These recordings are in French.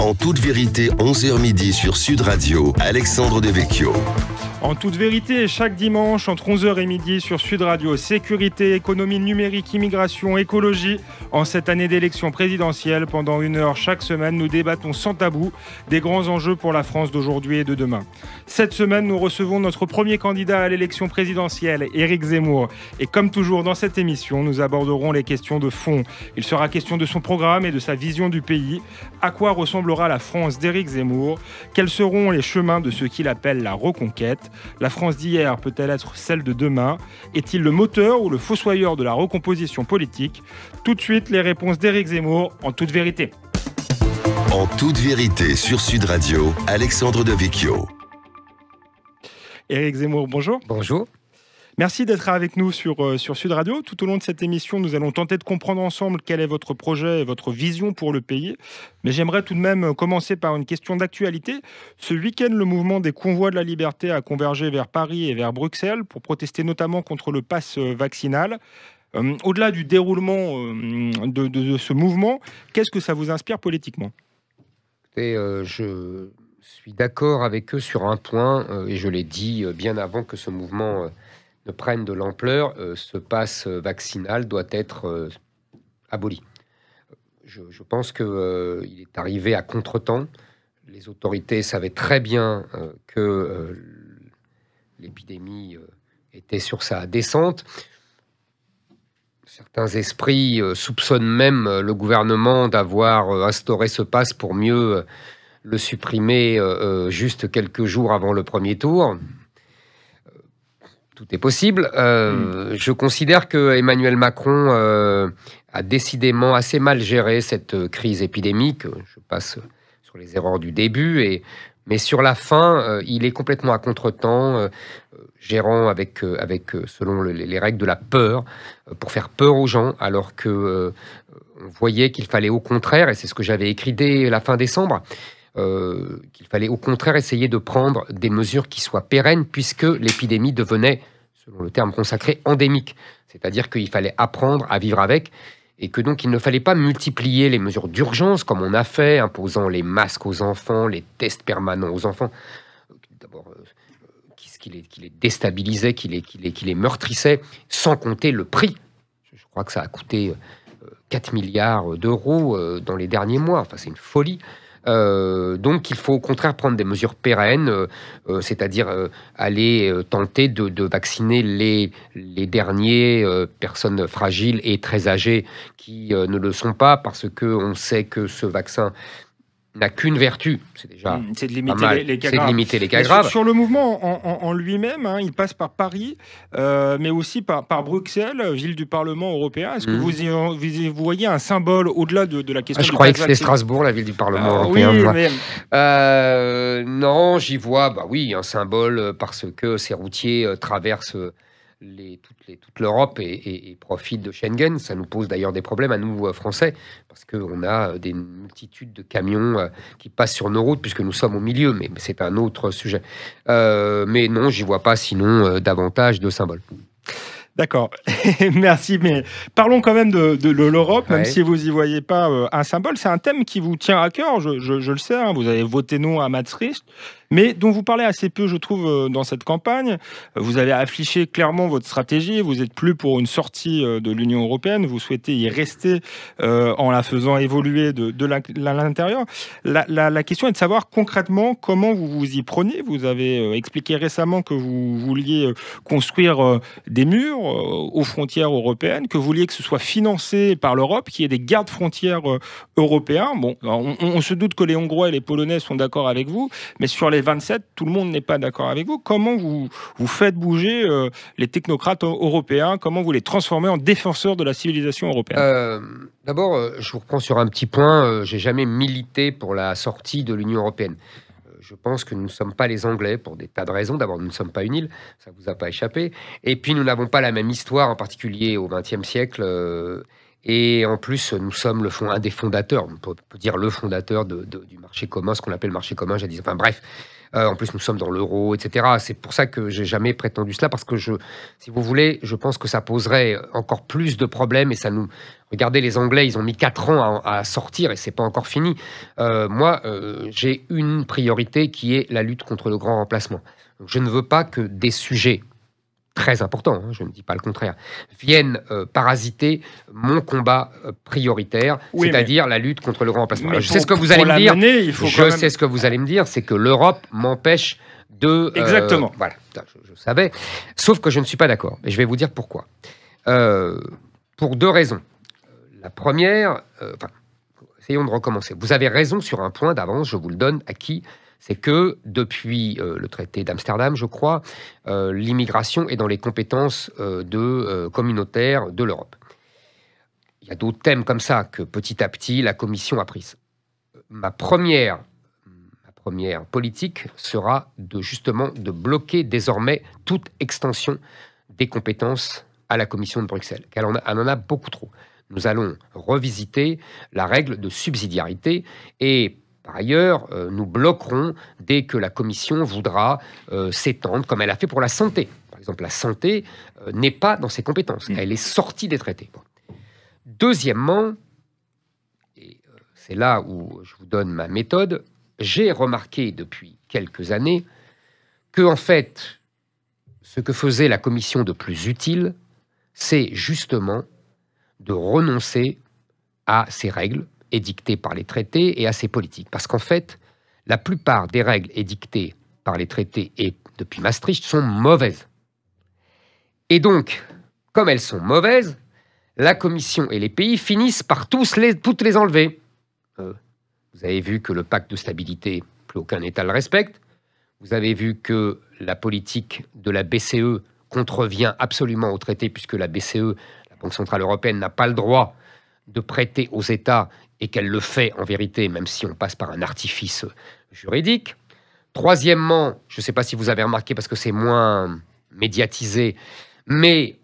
En toute vérité, 11h midi sur Sud Radio, Alexandre Devecchio. En toute vérité, chaque dimanche, entre 11h et midi sur Sud Radio, sécurité, économie numérique, immigration, écologie. En cette année d'élection présidentielle, pendant 1 heure chaque semaine, nous débattons sans tabou des grands enjeux pour la France d'aujourd'hui et de demain. Cette semaine, nous recevons notre premier candidat à l'élection présidentielle, Éric Zemmour. Et comme toujours dans cette émission, nous aborderons les questions de fond. Il sera question de son programme et de sa vision du pays. À quoi ressemblera la France d'Éric Zemmour? Quels seront les chemins de ce qu'il appelle la reconquête? La France d'hier peut-elle être celle de demain? Est-il le moteur ou le fossoyeur de la recomposition politique? Tout de suite, les réponses d'Éric Zemmour en toute vérité. En toute vérité sur Sud Radio, Alexandre Devecchio. Éric Zemmour, bonjour. Bonjour. Merci d'être avec nous sur Sud Radio. Tout au long de cette émission, nous allons tenter de comprendre ensemble quel est votre projet et votre vision pour le pays. Mais j'aimerais tout de même commencer par une question d'actualité. Ce week-end, le mouvement des convois de la liberté a convergé vers Paris et vers Bruxelles pour protester notamment contre le pass vaccinal. Au-delà du déroulement de ce mouvement, qu'est-ce que ça vous inspire politiquement ? Je suis d'accord avec eux sur un point, et je l'ai dit bien avant que ce mouvement ne prenne de l'ampleur. Ce pass vaccinal doit être aboli. Je pense qu'il est arrivé à contretemps. Les autorités savaient très bien que l'épidémie était sur sa descente. Certains esprits soupçonnent même le gouvernement d'avoir instauré ce pass pour mieux le supprimer juste quelques jours avant le premier tour. Tout est possible. Je considère que Emmanuel Macron a décidément assez mal géré cette crise épidémique. Je passe sur les erreurs du début, mais sur la fin, il est complètement à contretemps, gérant avec selon les règles de la peur, pour faire peur aux gens, alors que on voyait qu'il fallait au contraire, et c'est ce que j'avais écrit dès la fin décembre, qu'il fallait au contraire essayer de prendre des mesures qui soient pérennes, puisque l'épidémie devenait, selon le terme consacré, endémique. C'est-à-dire qu'il fallait apprendre à vivre avec, et que donc il ne fallait pas multiplier les mesures d'urgence, comme on a fait, imposant les masques aux enfants, les tests permanents aux enfants. D'abord, qui les déstabilisait, qui les meurtrissait, sans compter le prix. Je crois que ça a coûté 4 milliards d'euros dans les derniers mois. Enfin, c'est une folie. Donc il faut au contraire prendre des mesures pérennes, c'est-à-dire aller tenter de vacciner les derniers personnes fragiles et très âgées qui ne le sont pas, parce qu'on sait que ce vaccin n'a qu'une vertu, c'est déjà c'est de pas mal, limiter les cas c'est de graves. limiter les cas graves. Sur le mouvement en lui-même, il passe par Paris, mais aussi par Bruxelles, ville du Parlement européen. Est-ce que vous voyez un symbole au-delà de la question Je du croyais pass que c'était vaccinal? Strasbourg, la ville du Parlement européen. Oui, moi. mais... Non, j'y vois, un symbole, parce que ces routiers traversent toute l'Europe et profitent de Schengen. Ça nous pose d'ailleurs des problèmes à nous, Français, parce qu'on a des multitudes de camions qui passent sur nos routes, puisque nous sommes au milieu, mais c'est un autre sujet. Mais non, j'y vois pas sinon davantage de symboles. D'accord, merci. Mais parlons quand même de l'Europe, même Ouais. si vous n'y voyez pas un symbole. C'est un thème qui vous tient à cœur, je le sais. Vous avez voté non à Maastricht, mais dont vous parlez assez peu, je trouve, dans cette campagne. Vous avez affiché clairement votre stratégie. Vous n'êtes plus pour une sortie de l'Union européenne. Vous souhaitez y rester en la faisant évoluer de l'intérieur. La question est de savoir concrètement comment vous vous y prenez. Vous avez expliqué récemment que vous vouliez construire des murs aux frontières européennes, que vous vouliez que ce soit financé par l'Europe, qu'il y ait des gardes-frontières européens. Bon, on se doute que les Hongrois et les Polonais sont d'accord avec vous, mais sur les 27, tout le monde n'est pas d'accord avec vous. Comment vous faites bouger les technocrates européens? Comment vous les transformez en défenseurs de la civilisation européenne? D'abord, je vous reprends sur un petit point. J'ai jamais milité pour la sortie de l'Union européenne. Je pense que nous ne sommes pas les Anglais pour des tas de raisons. D'abord, nous ne sommes pas une île, ça ne vous a pas échappé. Et puis, nous n'avons pas la même histoire, en particulier au XXe siècle. Et en plus, nous sommes un des fondateurs, on peut dire le fondateur du marché commun, ce qu'on appelle marché commun, jadis. Enfin bref, en plus, nous sommes dans l'euro, etc. C'est pour ça que j'ai jamais prétendu cela, parce que si vous voulez, je pense que ça poserait encore plus de problèmes et ça nous... Regardez, les Anglais, ils ont mis 4 ans à sortir et c'est pas encore fini. Moi, j'ai une priorité qui est la lutte contre le grand remplacement. Donc, je ne veux pas que des sujets très importants, je ne dis pas le contraire, viennent parasiter mon combat prioritaire, c'est-à-dire la lutte contre le grand remplacement. Je sais ce que vous allez me dire. Je sais ce que vous allez me dire, c'est que l'Europe m'empêche de... Exactement. Voilà, je savais. Sauf que je ne suis pas d'accord. Et je vais vous dire pourquoi. Pour 2 raisons. La première, essayons de recommencer. Vous avez raison sur un point d'avance, je vous le donne acquis. C'est que depuis le traité d'Amsterdam, je crois, l'immigration est dans les compétences communautaires de l'Europe. Il y a d'autres thèmes comme ça que petit à petit la Commission a pris. Ma première politique sera justement de bloquer désormais toute extension des compétences à la Commission de Bruxelles, car elle en a beaucoup trop. Nous allons revisiter la règle de subsidiarité et par ailleurs, nous bloquerons dès que la Commission voudra s'étendre, comme elle a fait pour la santé. Par exemple, la santé n'est pas dans ses compétences. Elle est sortie des traités. Bon. Deuxièmement, et c'est là où je vous donne ma méthode, j'ai remarqué depuis quelques années que, en fait, ce que faisait la Commission de plus utile, c'est justement de renoncer à ces règles édictées par les traités et à ces politiques. Parce qu'en fait, la plupart des règles édictées par les traités et depuis Maastricht sont mauvaises. Et donc, comme elles sont mauvaises, la Commission et les pays finissent par toutes les enlever. Vous avez vu que le pacte de stabilité, plus aucun État le respecte. Vous avez vu que la politique de la BCE contrevient absolument au traité, puisque la BCE, la Banque Centrale Européenne, n'a pas le droit de prêter aux États et qu'elle le fait en vérité, même si on passe par un artifice juridique. Troisièmement, je ne sais pas si vous avez remarqué, parce que c'est moins médiatisé, mais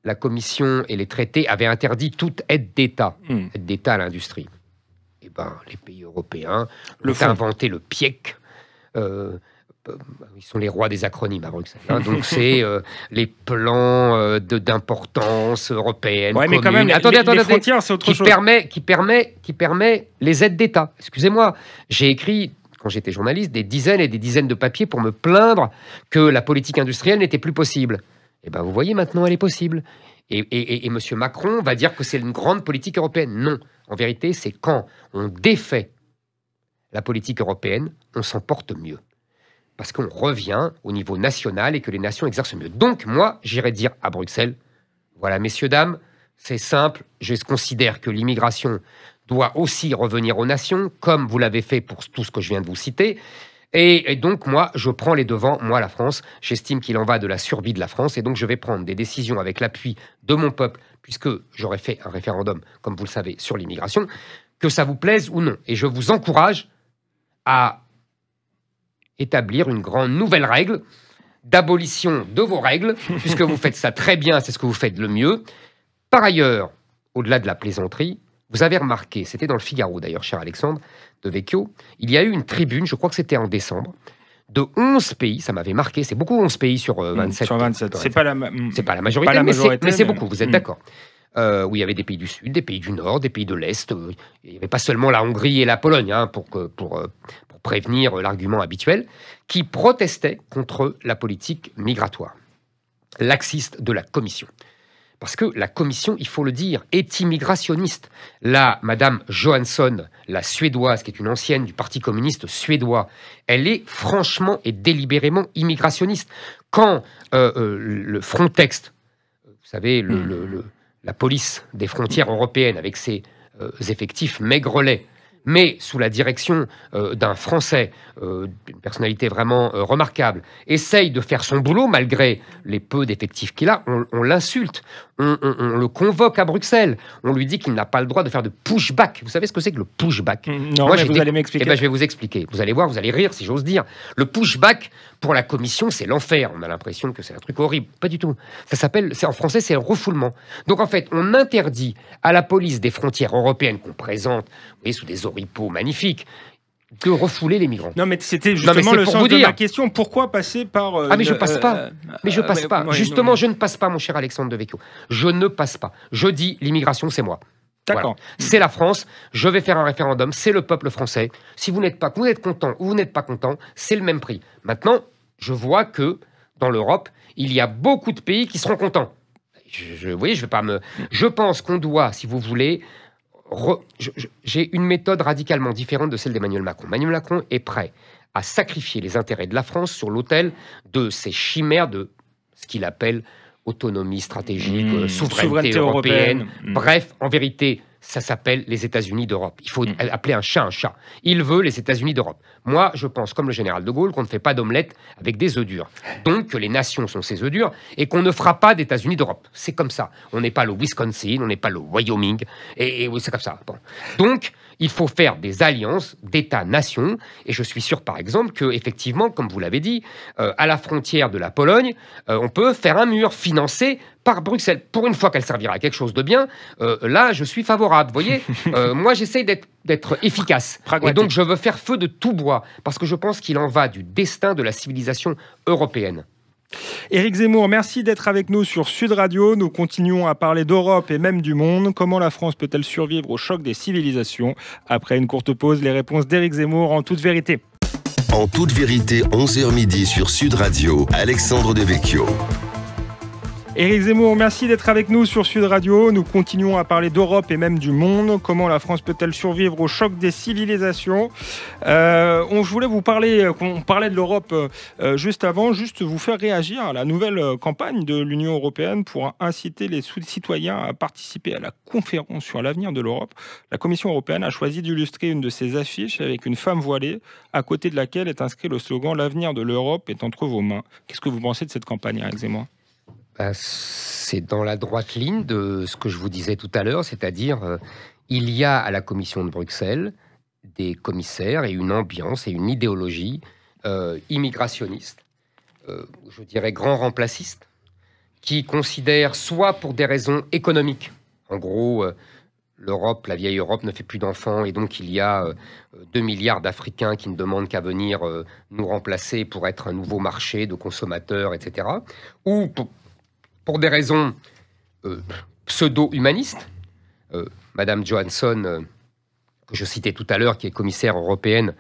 la Commission et les traités avaient interdit toute aide d'État, aide d'État à l'industrie. Eh ben, les pays européens ont inventé le PIEC. Ils sont les rois des acronymes à Bruxelles. Donc, c'est les plans d'importance européenne. Ouais, mais quand même, les frontières, c'est autre chose. Qui permet les aides d'État. Excusez-moi, j'ai écrit, quand j'étais journaliste, des dizaines et des dizaines de papiers pour me plaindre que la politique industrielle n'était plus possible. Eh bien, vous voyez, maintenant, elle est possible. Et M. Macron va dire que c'est une grande politique européenne. Non. En vérité, c'est quand on défait la politique européenne, on s'en porte mieux. Parce qu'on revient au niveau national et que les nations exercent mieux. Donc, moi, j'irai dire à Bruxelles, voilà, messieurs, dames, c'est simple, je considère que l'immigration doit aussi revenir aux nations, comme vous l'avez fait pour tout ce que je viens de vous citer. Et donc, moi, je prends les devants, moi, la France. J'estime qu'il en va de la survie de la France. Et donc, je vais prendre des décisions avec l'appui de mon peuple, puisque j'aurais fait un référendum, comme vous le savez, sur l'immigration, que ça vous plaise ou non. Et je vous encourage à établir une grande nouvelle règle d'abolition de vos règles, puisque vous faites ça très bien, c'est ce que vous faites le mieux. Par ailleurs, au-delà de la plaisanterie, vous avez remarqué, c'était dans le Figaro d'ailleurs, cher Alexandre de Vecchio, il y a eu une tribune, je crois que c'était en décembre, de 11 pays, ça m'avait marqué, c'est beaucoup 11 pays sur 27. Sur 27, c'est pas la majorité, mais c'est beaucoup, vous êtes d'accord. Où il y avait des pays du Sud, des pays du Nord, des pays de l'Est. Il n'y avait pas seulement la Hongrie et la Pologne, pour prévenir l'argument habituel, qui protestaient contre la politique migratoire, laxiste de la Commission. Parce que la Commission, il faut le dire, est immigrationniste. Là, Madame Johansson, la Suédoise, qui est une ancienne du Parti communiste suédois, elle est franchement et délibérément immigrationniste. Quand le Frontex, vous savez, la police des frontières européennes, avec ses effectifs maigrelets, mais sous la direction d'un Français, d'une personnalité vraiment remarquable, essaye de faire son boulot malgré les peu d'effectifs qu'il a, on l'insulte. on le convoque à Bruxelles. On lui dit qu'il n'a pas le droit de faire de pushback. Vous savez ce que c'est que le pushback? Non, mais vous allez m'expliquer. Eh ben, je vais vous expliquer. Vous allez voir, vous allez rire, si j'ose dire. Le pushback, pour la Commission, c'est l'enfer. On a l'impression que c'est un truc horrible. Pas du tout. Ça s'appelle, en français, c'est le refoulement. Donc, en fait, on interdit à la police des frontières européennes qu'on présente, vous voyez, sous des oripeaux magnifiques, de refouler les migrants. Non, mais c'était justement le sens de ma question. Pourquoi passer par... mais je passe pas. Mais je passe pas. Justement, je ne passe pas, mon cher Alexandre Devecchio. Je ne passe pas. Je dis, l'immigration, c'est moi. D'accord. Voilà. C'est la France. Je vais faire un référendum. C'est le peuple français. Si vous n'êtes pas, vous êtes content ou vous n'êtes pas content, c'est le même prix. Maintenant, je vois que dans l'Europe, il y a beaucoup de pays qui seront contents. Vous voyez, je vais pas me... Je pense qu'on doit, si vous voulez... J'ai une méthode radicalement différente de celle d'Emmanuel Macron. Emmanuel Macron est prêt à sacrifier les intérêts de la France sur l'autel de ces chimères de ce qu'il appelle autonomie stratégique, souveraineté européenne. Bref, en vérité, ça s'appelle les États-Unis d'Europe. Il faut appeler un chat un chat. Il veut les États-Unis d'Europe. Moi, je pense, comme le général de Gaulle, qu'on ne fait pas d'omelette avec des œufs durs. Donc, que les nations sont ces œufs durs et qu'on ne fera pas d'États-Unis d'Europe. C'est comme ça. On n'est pas le Wisconsin, on n'est pas le Wyoming. Et oui, c'est comme ça. Bon. Donc, il faut faire des alliances d'États-nations. Et je suis sûr, par exemple, que effectivement, comme vous l'avez dit, à la frontière de la Pologne, on peut faire un mur financé par Bruxelles. Pour une fois qu'elle servira à quelque chose de bien, là, je suis favorable. Vous voyez, moi, j'essaye d'être efficace. Et donc, je veux faire feu de tout bois, parce que je pense qu'il en va du destin de la civilisation européenne. Éric Zemmour, merci d'être avec nous sur Sud Radio. Nous continuons à parler d'Europe et même du monde. Comment la France peut-elle survivre au choc des civilisations? Après une courte pause, les réponses d'Éric Zemmour en toute vérité. En toute vérité, 11h midi sur Sud Radio, Alexandre Devecchio. Éric Zemmour, merci d'être avec nous sur Sud Radio. Nous continuons à parler d'Europe et même du monde. Comment la France peut-elle survivre au choc des civilisations? Je voulais vous parler, on parlait de l'Europe juste avant, juste vous faire réagir à la nouvelle campagne de l'Union européenne pour inciter les citoyens à participer à la conférence sur l'avenir de l'Europe. La Commission européenne a choisi d'illustrer une de ses affiches avec une femme voilée, à côté de laquelle est inscrit le slogan « L'avenir de l'Europe est entre vos mains ». Qu'est-ce que vous pensez de cette campagne, Éric Zemmour? C'est dans la droite ligne de ce que je vous disais tout à l'heure, c'est-à-dire il y a à la Commission de Bruxelles des commissaires et une ambiance et une idéologie immigrationniste, je dirais grand remplaciste, qui considèrent soit pour des raisons économiques, en gros l'Europe, la vieille Europe ne fait plus d'enfants et donc il y a 2 milliards d'Africains qui ne demandent qu'à venir nous remplacer pour être un nouveau marché de consommateurs, etc. Ou pour des raisons pseudo-humanistes. Madame Johansson, que je citais tout à l'heure, qui est commissaire européenne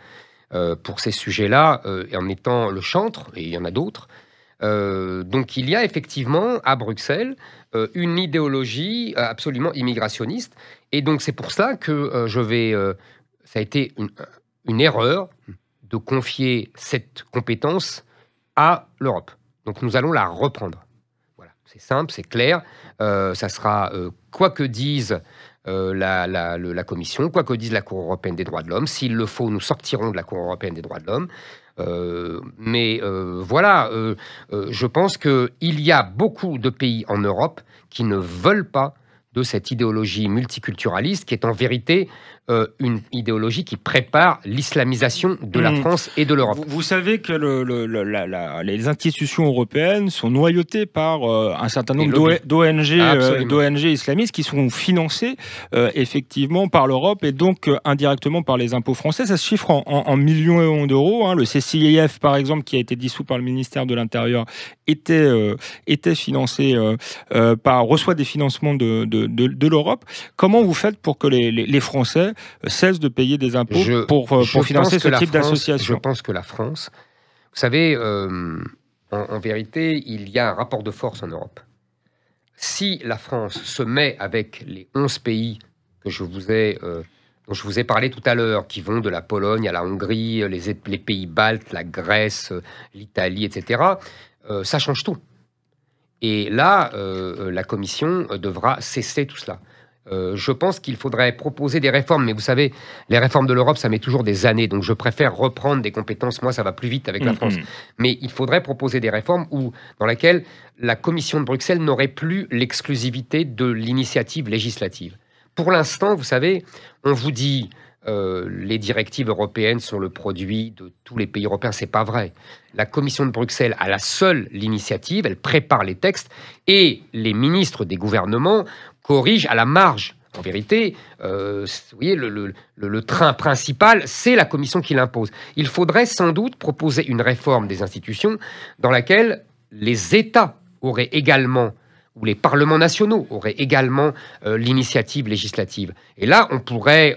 pour ces sujets-là, en étant le chantre, et il y en a d'autres. Donc il y a effectivement à Bruxelles une idéologie absolument immigrationniste. Et donc c'est pour ça que ça a été une erreur de confier cette compétence à l'Europe. Donc nous allons la reprendre. C'est simple, c'est clair. Ça sera quoi que dise la Commission, quoi que dise la Cour européenne des droits de l'homme. S'il le faut, nous sortirons de la Cour européenne des droits de l'homme. Voilà, je pense qu'il y a beaucoup de pays en Europe qui ne veulent pas de cette idéologie multiculturaliste qui est en vérité une idéologie qui prépare l'islamisation de la France et de l'Europe. Vous savez que les institutions européennes sont noyautées par un certain nombre d'ONG islamistes qui sont financées effectivement par l'Europe et donc indirectement par les impôts français. Ça se chiffre en millions d'euros. Le CCIF, par exemple, qui a été dissous par le ministère de l'Intérieur, était financé reçoit des financements de l'Europe. Comment vous faites pour que les Français cessent de payer des impôts pour financer ce type d'association? Je pense que la France, vous savez, en vérité, il y a un rapport de force en Europe. Si la France se met avec les 11 pays que dont je vous ai parlé tout à l'heure, qui vont de la Pologne à la Hongrie, les pays baltes, la Grèce, l'Italie, etc., ça change tout. Et là, la Commission devra cesser tout cela. Je pense qu'il faudrait proposer des réformes, mais vous savez, les réformes de l'Europe, ça met toujours des années, donc je préfère reprendre des compétences. Moi, ça va plus vite avec la France. Mais il faudrait proposer des réformes dans lesquelles la Commission de Bruxelles n'aurait plus l'exclusivité de l'initiative législative. Pour l'instant, vous savez, on vous dit les directives européennes sont le produit de tous les pays européens. C'est pas vrai. La Commission de Bruxelles a la seule l'initiative, elle prépare les textes et les ministres des gouvernements corrigent à la marge. En vérité, vous voyez, le train principal, c'est la Commission qui l'impose. Il faudrait sans doute proposer une réforme des institutions dans laquelle les États auraient également, ou les parlements nationaux auraient également l'initiative législative. Et là, on pourrait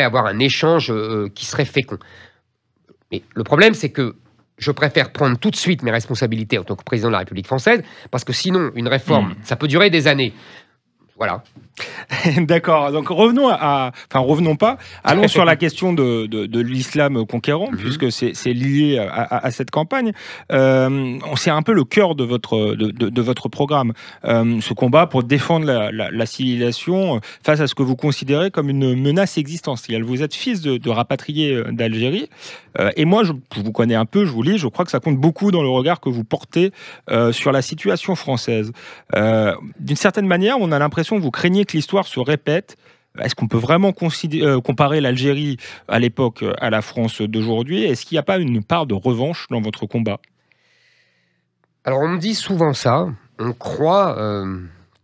avoir un échange qui serait fécond. Mais le problème, c'est que je préfère prendre tout de suite mes responsabilités en tant que président de la République française, parce que sinon, une réforme, ça peut durer des années. Voilà. D'accord. Donc revenons revenons pas. Allons sur la question de l'islam conquérant, puisque c'est lié à cette campagne. C'est un peu le cœur de votre programme, ce combat pour défendre la civilisation face à ce que vous considérez comme une menace existentielle. Vous êtes fils de rapatriés d'Algérie, et moi, je vous connais un peu, je vous lis, je crois que ça compte beaucoup dans le regard que vous portez sur la situation française. D'une certaine manière, on a l'impression que vous craignez que l'histoire se répète. Est-ce qu'on peut vraiment comparer l'Algérie à l'époque à la France d'aujourd'hui? Est-ce qu'il n'y a pas une part de revanche dans votre combat? Alors on me dit souvent ça. On croit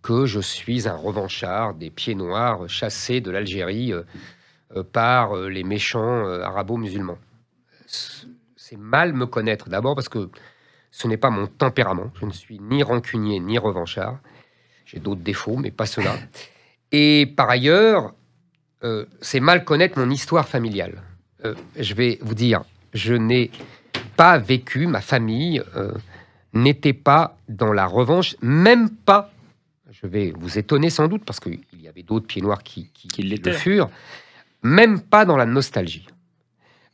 que je suis un revanchard des pieds noirs chassés de l'Algérie par les méchants arabo-musulmans. C'est mal me connaître d'abord parce que ce n'est pas mon tempérament. Je ne suis ni rancunier ni revanchard. J'ai d'autres défauts, mais pas ceux-là. Et par ailleurs, c'est mal connaître mon histoire familiale. Je vais vous dire, je n'ai pas vécu, ma famille n'était pas dans la revanche, même pas, je vais vous étonner sans doute, parce qu'il y avait d'autres pieds noirs qui le furent, même pas dans la nostalgie.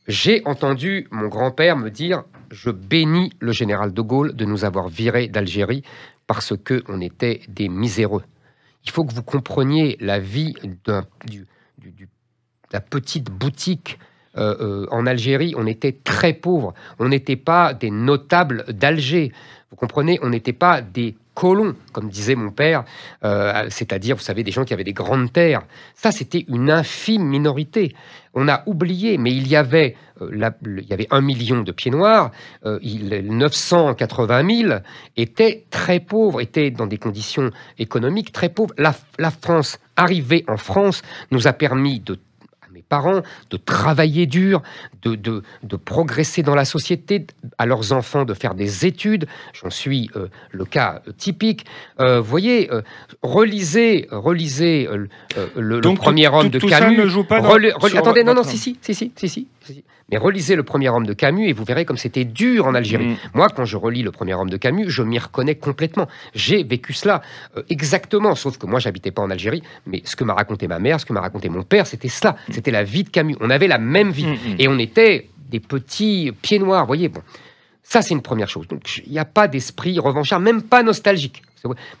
J'ai entendu mon grand-père me dire « Je bénis le général de Gaulle de nous avoir virés d'Algérie parce qu'on était des miséreux. » Il faut que vous compreniez la vie de la petite boutique en Algérie. On était très pauvres. On n'était pas des notables d'Alger. Vous comprenez, on n'était pas des colons, comme disait mon père, c'est-à-dire, vous savez, des gens qui avaient des grandes terres. Ça, c'était une infime minorité. On a oublié, mais il y avait 1 million de pieds noirs, 980 000 étaient très pauvres, étaient dans des conditions économiques très pauvres. La France, arrivée en France, nous a permis à mes parents de travailler dur, de progresser dans la société, à leurs enfants de faire des études. J'en suis le cas typique. Vous voyez, relisez le premier homme de Camus. Ça ne joue pas attendez, non, si. Mais relisez le premier homme de Camus et vous verrez comme c'était dur en Algérie. Moi, quand je relis le premier homme de Camus, je m'y reconnais complètement. J'ai vécu cela exactement, sauf que moi, j'habitais pas en Algérie, mais ce que m'a raconté ma mère, ce que m'a raconté mon père, c'était cela. C'était la vie de Camus. On avait la même vie. Et on était des petits pieds noirs, vous voyez. Bon, ça, c'est une première chose. Donc, il n'y a pas d'esprit revanchard, même pas nostalgique.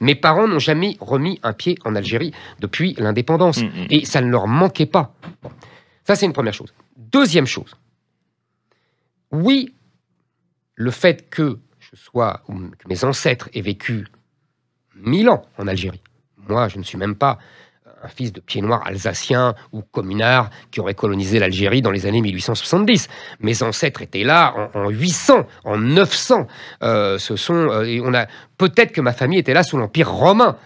Mes parents n'ont jamais remis un pied en Algérie depuis l'indépendance. Et ça ne leur manquait pas. Bon. Ça, c'est une première chose. Deuxième chose. Oui, le fait que mes ancêtres aient vécu 1000 ans en Algérie. Moi, je ne suis même pas un fils de pied noir alsacien ou communard qui aurait colonisé l'Algérie dans les années 1870. Mes ancêtres étaient là en 800, en 900. Peut-être que ma famille était là sous l'Empire romain.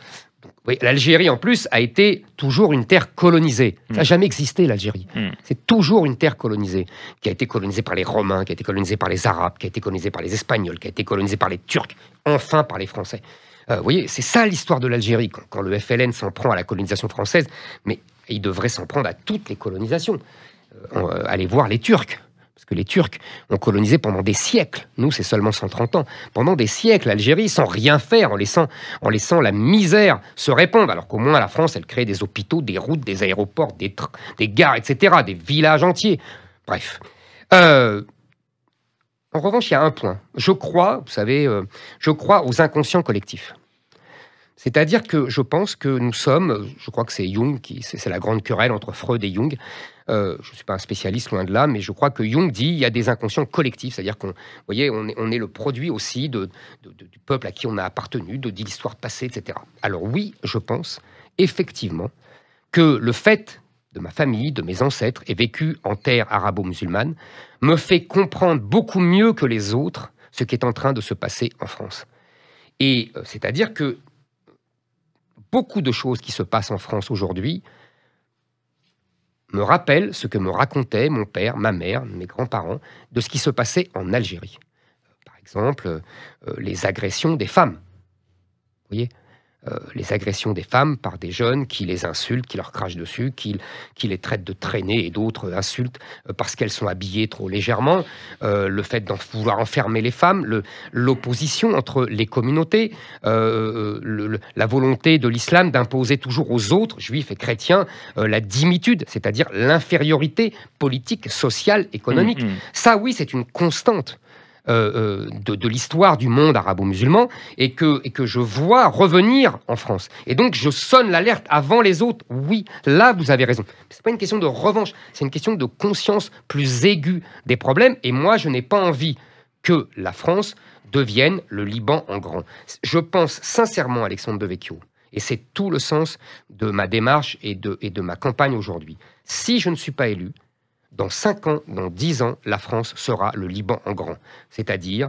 Oui, l'Algérie, en plus, a été toujours une terre colonisée. Ça n'a jamais existé, l'Algérie. C'est toujours une terre colonisée, qui a été colonisée par les Romains, qui a été colonisée par les Arabes, qui a été colonisée par les Espagnols, qui a été colonisée par les Turcs, enfin par les Français. Vous voyez, c'est ça l'histoire de l'Algérie, quand le FLN s'en prend à la colonisation française, mais il devrait s'en prendre à toutes les colonisations. Allez voir les Turcs. Parce que les Turcs ont colonisé pendant des siècles. Nous, c'est seulement 130 ans. Pendant des siècles, l'Algérie, sans rien faire, en laissant la misère se répandre. Alors qu'au moins, la France, elle crée des hôpitaux, des routes, des aéroports, des gares, etc., des villages entiers. Bref. En revanche, il y a un point. Je crois aux inconscients collectifs. C'est-à-dire que je pense que nous sommes, je crois que c'est Jung, c'est la grande querelle entre Freud et Jung. Je ne suis pas un spécialiste, loin de là, mais je crois que Jung dit il y a des inconscients collectifs, c'est-à-dire qu'on voyez, on est le produit aussi du peuple à qui on a appartenu, de l'histoire passée, etc. Alors oui, je pense effectivement que le fait de ma famille, de mes ancêtres, et vécu en terre arabo-musulmane, me fait comprendre beaucoup mieux que les autres ce qui est en train de se passer en France. Et c'est-à-dire que beaucoup de choses qui se passent en France aujourd'hui me rappellent ce que me racontaient mon père, ma mère, mes grands-parents, de ce qui se passait en Algérie. Par exemple, les agressions des femmes. Vous voyez, les agressions des femmes par des jeunes qui les insultent, qui leur crachent dessus, qui les traitent de traînées et d'autres insultes parce qu'elles sont habillées trop légèrement, le fait d'en vouloir enfermer les femmes, l'opposition entre les communautés, la volonté de l'islam d'imposer toujours aux autres, juifs et chrétiens, la dimitude, c'est-à-dire l'infériorité politique, sociale, économique. Ça, oui, c'est une constante. De l'histoire du monde arabo-musulman et que je vois revenir en France. Et donc, je sonne l'alerte avant les autres. Oui, là, vous avez raison. Ce n'est pas une question de revanche, c'est une question de conscience plus aiguë des problèmes. Et moi, je n'ai pas envie que la France devienne le Liban en grand. Je pense sincèrement, Alexandre Devecchio, et c'est tout le sens de ma démarche et de ma campagne aujourd'hui. Si je ne suis pas élu, dans 5 ans, dans 10 ans, la France sera le Liban en grand. C'est-à-dire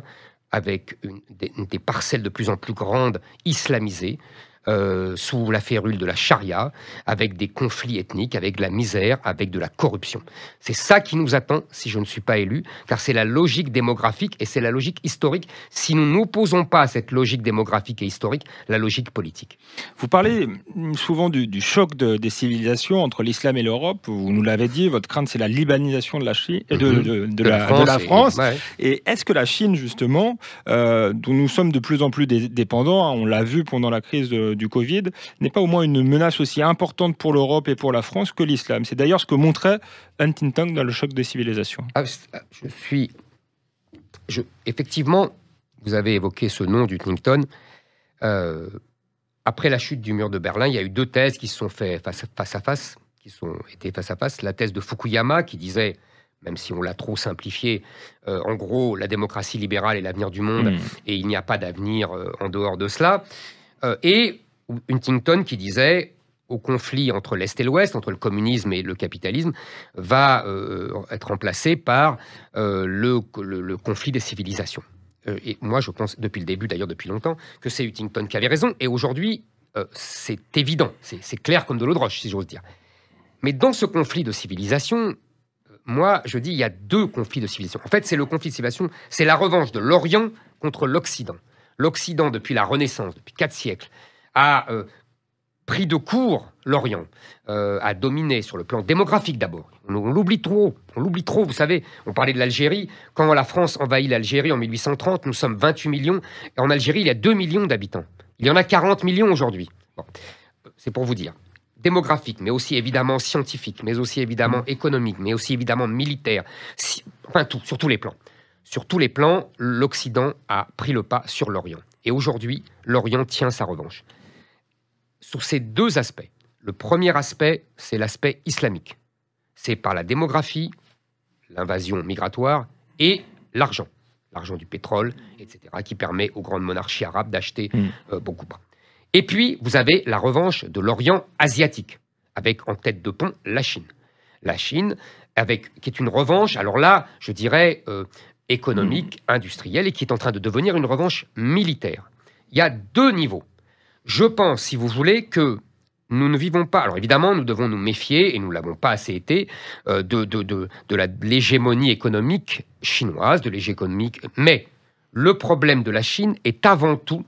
avec des parcelles de plus en plus grandes islamisées, sous la férule de la charia, avec des conflits ethniques, avec de la misère, avec de la corruption. C'est ça qui nous attend si je ne suis pas élu, car c'est la logique démographique et c'est la logique historique. Si nous n'opposons pas à cette logique démographique et historique, la logique politique. Vous parlez souvent du choc des civilisations entre l'islam et l'Europe. Vous nous l'avez dit, votre crainte, c'est la libanisation de la Chine, de la France. Et est-ce que la Chine, justement, dont nous sommes de plus en plus dépendants, on l'a vu pendant la crise du Covid, n'est pas au moins une menace aussi importante pour l'Europe et pour la France que l'islam? C'est d'ailleurs ce que montrait Huntington dans le choc des civilisations. Effectivement, vous avez évoqué ce nom d'Huntington. Après la chute du mur de Berlin, il y a eu 2 thèses qui se sont faites face à face, été face à face. La thèse de Fukuyama qui disait, même si on l'a trop simplifié, en gros, la démocratie libérale est l'avenir du monde et il n'y a pas d'avenir en dehors de cela. Et Huntington qui disait au conflit entre l'Est et l'Ouest, entre le communisme et le capitalisme, va être remplacé par le conflit des civilisations. Et moi, je pense, depuis le début, d'ailleurs depuis longtemps, que c'est Huntington qui avait raison. Et aujourd'hui, c'est évident, c'est clair comme de l'eau de roche, si j'ose dire. Mais dans ce conflit de civilisation, moi, je dis il y a 2 conflits de civilisation. En fait, c'est le conflit de civilisation, c'est la revanche de l'Orient contre l'Occident. L'Occident, depuis la Renaissance, depuis 4 siècles, a pris de court l'Orient, a dominé sur le plan démographique d'abord. On l'oublie trop, vous savez. On parlait de l'Algérie. Quand la France envahit l'Algérie en 1830, nous sommes 28 millions. Et en Algérie, il y a 2 millions d'habitants. Il y en a 40 millions aujourd'hui. Bon, c'est pour vous dire. Démographique, mais aussi évidemment scientifique, mais aussi évidemment économique, mais aussi évidemment militaire. Enfin, sur tous les plans. Sur tous les plans, l'Occident a pris le pas sur l'Orient. Et aujourd'hui, l'Orient tient sa revanche. Sur ces 2 aspects, le premier aspect, c'est l'aspect islamique. C'est par la démographie, l'invasion migratoire et l'argent. L'argent du pétrole, etc., qui permet aux grandes monarchies arabes d'acheter beaucoup. Et puis, vous avez la revanche de l'Orient asiatique, avec en tête de pont la Chine. La Chine, qui est une revanche, alors là, je dirais... économique, industrielle, et qui est en train de devenir une revanche militaire. Il y a 2 niveaux. Je pense, si vous voulez, que nous ne vivons pas... Alors évidemment, nous devons nous méfier, et nous ne l'avons pas assez été, de l'hégémonie économique chinoise, de l'hégémonie... Mais le problème de la Chine est avant tout,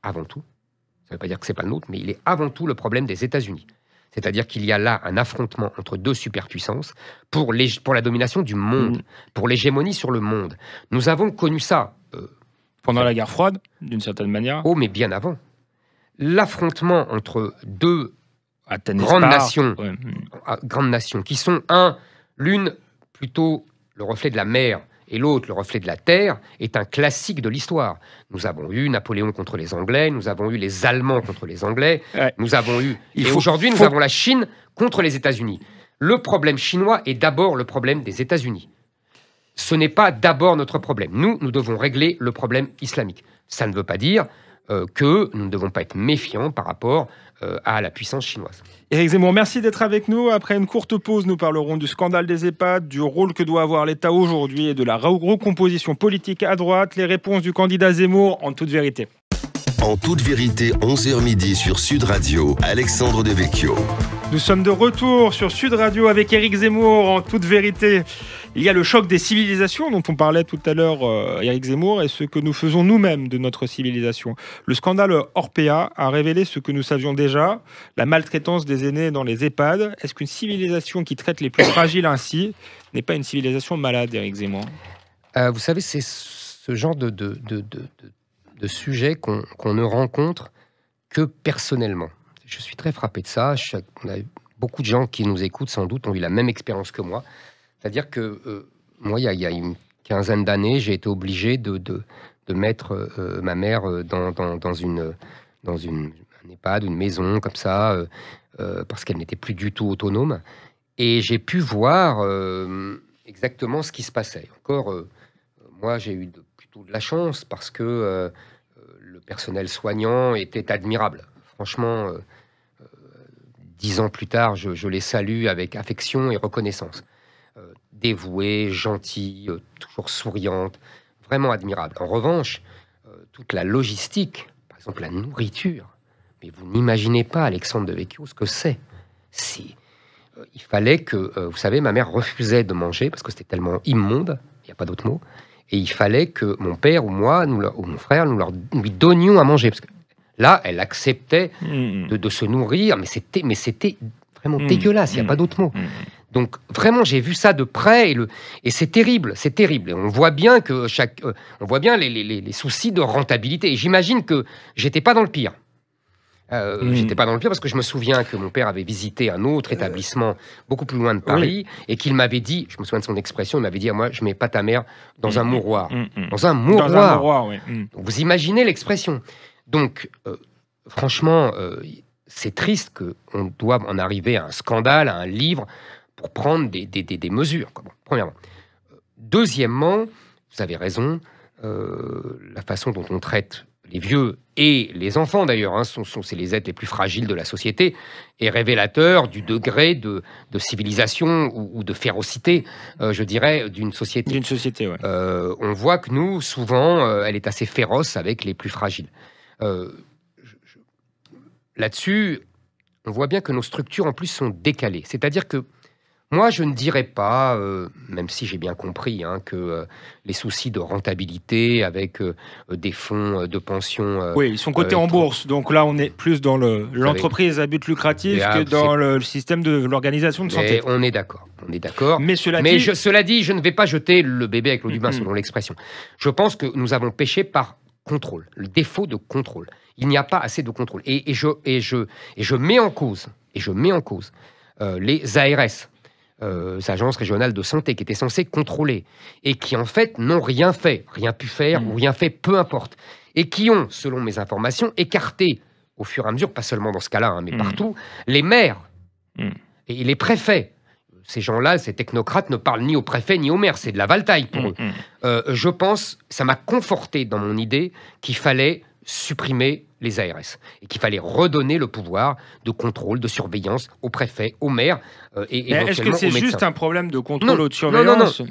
ça ne veut pas dire que ce n'est pas le nôtre, mais il est avant tout le problème des États-Unis. C'est-à-dire qu'il y a là un affrontement entre 2 superpuissances pour la domination du monde, pour l'hégémonie sur le monde. Nous avons connu ça. Pendant la guerre froide, d'une certaine manière. Oh, mais bien avant. L'affrontement entre 2 grandes nations, qui sont l'une plutôt le reflet de la mer et l'autre, Le reflet de la Terre, est un classique de l'histoire. Nous avons eu Napoléon contre les Anglais, nous avons eu les Allemands contre les Anglais, nous avons eu... aujourd'hui, nous avons la Chine contre les États-Unis. Le problème chinois est d'abord le problème des États-Unis. Ce n'est pas d'abord notre problème. Nous devons régler le problème islamique. Ça ne veut pas dire que nous ne devons pas être méfiants par rapport à la puissance chinoise. Éric Zemmour, merci d'être avec nous. Après une courte pause, nous parlerons du scandale des EHPAD, du rôle que doit avoir l'État aujourd'hui et de la recomposition politique à droite. Les réponses du candidat Zemmour en toute vérité. En toute vérité, 11h midi sur Sud Radio, Alexandre Devecchio. Nous sommes de retour sur Sud Radio avec Éric Zemmour en toute vérité. Il y a le choc des civilisations dont on parlait tout à l'heure, Éric Zemmour, et ce que nous faisons nous-mêmes de notre civilisation. Le scandale Orpea a révélé ce que nous savions déjà, la maltraitance des aînés dans les EHPAD. Est-ce qu'une civilisation qui traite les plus fragiles ainsi n'est pas une civilisation malade, Éric Zemmour ? Vous savez, c'est ce genre de sujet qu'on ne rencontre que personnellement. Je suis très frappé de ça. On a beaucoup de gens qui nous écoutent, sans doute, ont eu la même expérience que moi. C'est-à-dire que moi, il y a une quinzaine d'années, j'ai été obligé de mettre ma mère dans un EHPAD, une maison comme ça, parce qu'elle n'était plus du tout autonome. Et j'ai pu voir exactement ce qui se passait. Encore, moi, j'ai eu plutôt de la chance parce que le personnel soignant était admirable. Franchement, 10 ans plus tard, je les salue avec affection et reconnaissance. Dévouée, gentille, toujours souriante, vraiment admirable. En revanche, toute la logistique, par exemple la nourriture, mais vous n'imaginez pas, Alexandre Devecchio, ce que c'est. Il fallait que, vous savez, ma mère refusait de manger parce que c'était tellement immonde, il n'y a pas d'autre mot, et il fallait que mon père ou moi, ou mon frère, nous lui donnions à manger. Parce que là, elle acceptait de se nourrir, mais c'était vraiment dégueulasse, il n'y a pas d'autre mot. Donc vraiment, j'ai vu ça de près et c'est terrible, c'est terrible. Et on voit bien que on voit bien les soucis de rentabilité. Et j'imagine que j'étais pas dans le pire. J'étais pas dans le pire parce que je me souviens que mon père avait visité un autre établissement beaucoup plus loin de Paris et qu'il m'avait dit, je me souviens de son expression, il m'avait dit, moi, je mets pas ta mère dans un mouroir. Dans un mouroir. Dans un mouroir, oui. Donc, vous imaginez l'expression. Donc, franchement, c'est triste qu'on doive en arriver à un scandale, à un livre, pour prendre des mesures. Bon, premièrement. Deuxièmement, vous avez raison, la façon dont on traite les vieux et les enfants, d'ailleurs, c'est les êtres les plus fragiles de la société, est révélateur du degré de civilisation ou de férocité, je dirais, d'une société. D'une société, ouais. On voit que nous, souvent, elle est assez féroce avec les plus fragiles. Là-dessus, on voit bien que nos structures, en plus, sont décalées. C'est-à-dire que moi, je ne dirais pas, même si j'ai bien compris que les soucis de rentabilité avec des fonds de pension... oui, ils sont cotés en bourse. Donc là, on est plus dans l'entreprise à but lucratif que dans le système de l'organisation de santé. On est d'accord. Mais cela dit, je ne vais pas jeter le bébé avec l'eau du bain, selon l'expression. Je pense que nous avons péché par contrôle, le défaut de contrôle. Il n'y a pas assez de contrôle. Et je mets en cause, les ARS, les agences régionales de santé, qui étaient censées contrôler et qui en fait n'ont rien pu faire ou rien fait, peu importe, et qui ont, selon mes informations, écarté au fur et à mesure, pas seulement dans ce cas-là, mais partout, les maires et les préfets. Ces gens-là, ces technocrates ne parlent ni aux préfets ni aux maires, c'est de la valtaille pour eux. Je pense, ça m'a conforté dans mon idée qu'il fallait supprimer les ARS et qu'il fallait redonner le pouvoir de contrôle, de surveillance aux préfets, aux maires et est-ce que c'est juste un problème de contrôle ou de surveillance? Non.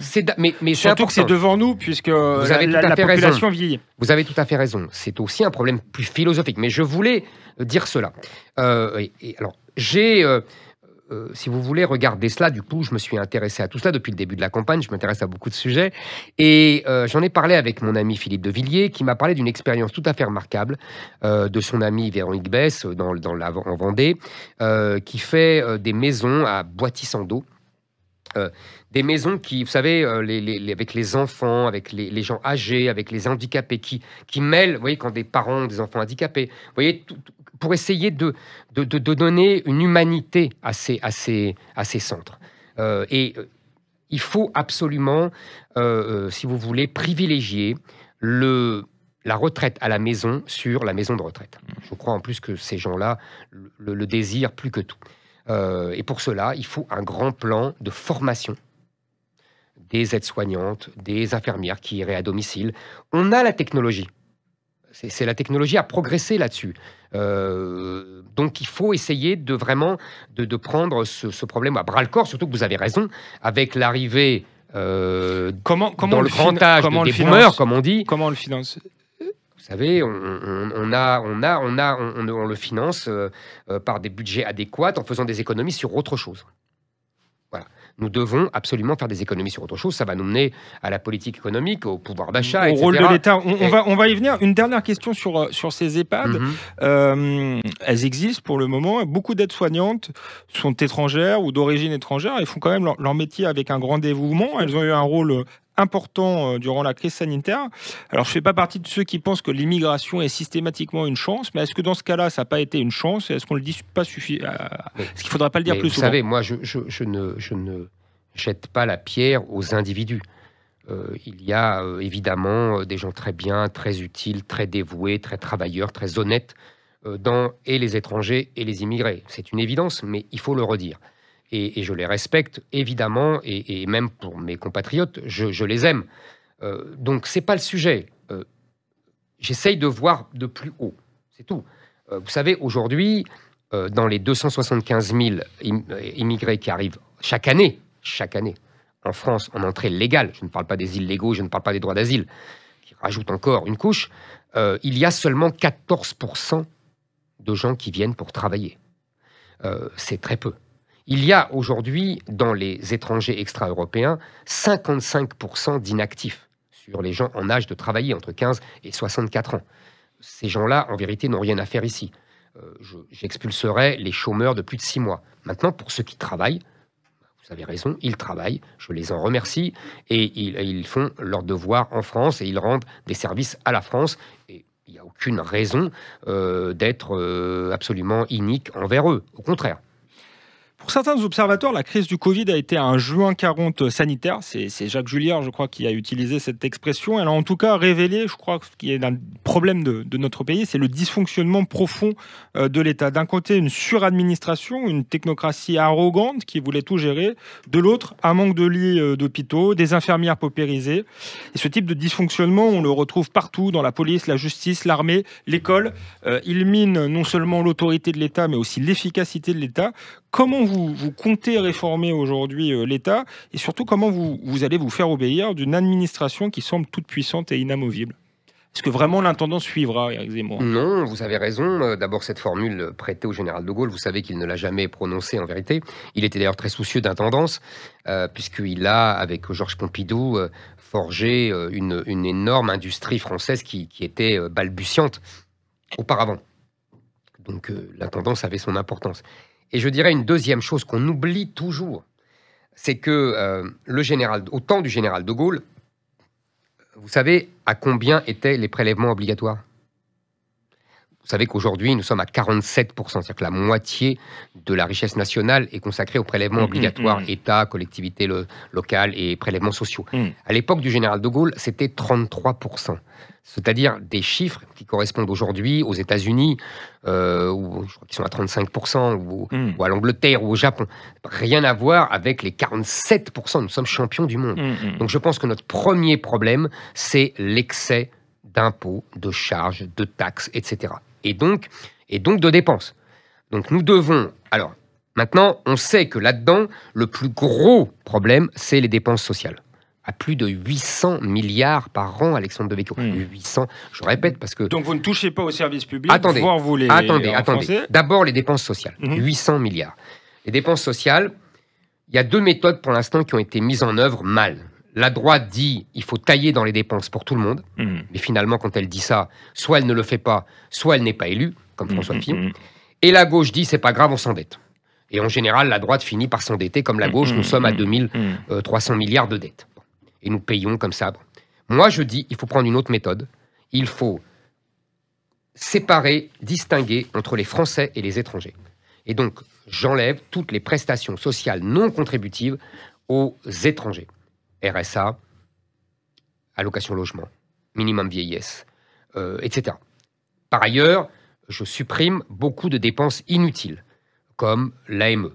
Mais surtout que c'est devant nous, puisque la population vieillit. Vous avez tout à fait raison. C'est aussi un problème plus philosophique. Mais je voulais dire cela. Alors, j'ai... si vous voulez regarder cela, du coup, je me suis intéressé à tout cela depuis le début de la campagne. Je m'intéresse à beaucoup de sujets. Et j'en ai parlé avec mon ami Philippe de Villiers, qui m'a parlé d'une expérience tout à fait remarquable de son ami Véronique Besse, en Vendée, qui fait des maisons à Boissy-en-Daux. Des maisons qui, vous savez, avec les enfants, avec les gens âgés, avec les handicapés, qui mêlent, vous voyez, quand des parents ont des enfants handicapés, vous voyez, pour essayer de donner une humanité à ces centres. Et Il faut absolument, si vous voulez, privilégier la retraite à la maison sur la maison de retraite. Je crois en plus que ces gens-là le désirent plus que tout. Et pour cela, il faut un grand plan de formation des aides-soignantes, des infirmières qui iraient à domicile. On a la technologie. C'est la technologie a progressé là-dessus. Donc il faut essayer de vraiment de prendre ce problème à bras-le-corps, surtout que vous avez raison, avec l'arrivée dans le grand âge des boomers, comme on dit. Comment on le finance ? Vous savez, on le finance par des budgets adéquats en faisant des économies sur autre chose. Voilà. Nous devons absolument faire des économies sur autre chose. Ça va nous mener à la politique économique, au pouvoir d'achat, au etc. rôle de l'État. On va y venir. Une dernière question sur ces EHPAD. Elles existent pour le moment. Beaucoup d'aides-soignantes sont étrangères ou d'origine étrangère. Elles font quand même leur métier avec un grand dévouement. Elles ont eu un rôle important durant la crise sanitaire. Alors, je ne fais pas partie de ceux qui pensent que l'immigration est systématiquement une chance, mais est-ce que dans ce cas-là, ça n'a pas été une chance ? Est-ce qu'on ne le dit pas suffisamment ? Est-ce qu'il ne faudrait pas le dire plus souvent ? Vous savez, moi, je ne jette pas la pierre aux individus. Il y a évidemment des gens très bien, très utiles, très dévoués, très travailleurs, très honnêtes dans et les étrangers et les immigrés. C'est une évidence, mais il faut le redire. Et je les respecte, évidemment, et même pour mes compatriotes, je les aime. Donc, ce n'est pas le sujet. J'essaye de voir de plus haut, c'est tout. Vous savez, aujourd'hui, dans les 275 000 immigrés qui arrivent chaque année, en France, en entrée légale, je ne parle pas des illégaux, je ne parle pas des droits d'asile, qui rajoutent encore une couche, il y a seulement 14% de gens qui viennent pour travailler. C'est très peu. Il y a aujourd'hui, dans les étrangers extra-européens, 55% d'inactifs sur les gens en âge de travailler, entre 15 et 64 ans. Ces gens-là, en vérité, n'ont rien à faire ici. J'expulserai les chômeurs de plus de 6 mois. Maintenant, pour ceux qui travaillent, vous avez raison, ils travaillent, je les en remercie, et ils font leur devoir en France, et ils rendent des services à la France, et il n'y a aucune raison d'être absolument inique envers eux, au contraire. Pour certains observateurs, la crise du Covid a été un juin 40 sanitaire. C'est Jacques Julliard, je crois, qui a utilisé cette expression. Elle a en tout cas révélé, je crois, ce qui est un problème de notre pays, c'est le dysfonctionnement profond de l'État. D'un côté, une suradministration, une technocratie arrogante qui voulait tout gérer. De l'autre, un manque de lits d'hôpitaux, des infirmières paupérisées. Et ce type de dysfonctionnement, on le retrouve partout, dans la police, la justice, l'armée, l'école. Il mine non seulement l'autorité de l'État, mais aussi l'efficacité de l'État. Comment vous comptez réformer aujourd'hui l'État et surtout comment vous allez vous faire obéir d'une administration qui semble toute puissante et inamovible ? Est-ce que vraiment l'intendant suivra, Éric Zemmour ? Non, vous avez raison. D'abord, cette formule prêtée au général de Gaulle, vous savez qu'il ne l'a jamais prononcée en vérité. Il était d'ailleurs très soucieux d'intendance, puisqu'il a, avec Georges Pompidou, forgé une énorme industrie française qui était balbutiante auparavant. Donc l'intendance avait son importance. Et je dirais une deuxième chose qu'on oublie toujours, c'est que au temps du général de Gaulle, vous savez à combien étaient les prélèvements obligatoires ? Vous savez qu'aujourd'hui, nous sommes à 47%, c'est-à-dire que la moitié de la richesse nationale est consacrée aux prélèvements obligatoires, État, collectivités locales et prélèvements sociaux. À l'époque du général de Gaulle, c'était 33%. C'est-à-dire des chiffres qui correspondent aujourd'hui aux États-Unis, où je crois qu'ils sont à 35%, ou à l'Angleterre, ou au Japon. Rien à voir avec les 47%. Nous sommes champions du monde. Donc je pense que notre premier problème, c'est l'excès d'impôts, de charges, de taxes, etc. Et donc de dépenses. Donc nous devons... Alors, maintenant, on sait que là-dedans, le plus gros problème, c'est les dépenses sociales. À plus de 800 milliards par an, Alexandre Devecchio. 800, je répète, parce que... Donc vous ne touchez pas aux services publics, attendez. Attendez. D'abord, les dépenses sociales. 800 milliards. Les dépenses sociales, il y a 2 méthodes pour l'instant qui ont été mises en œuvre mal. La droite dit il faut tailler dans les dépenses pour tout le monde. Mais finalement, quand elle dit ça, soit elle ne le fait pas, soit elle n'est pas élue, comme François Fillon. Et la gauche dit c'est pas grave, on s'endette. Et en général, la droite finit par s'endetter comme la gauche. Nous sommes à 2300 milliards de dettes. Et nous payons comme ça. Moi, je dis il faut prendre une autre méthode. Il faut séparer, distinguer entre les Français et les étrangers. Et donc, j'enlève toutes les prestations sociales non contributives aux étrangers. RSA, allocation logement, minimum vieillesse, etc. Par ailleurs, je supprime beaucoup de dépenses inutiles, comme l'AME,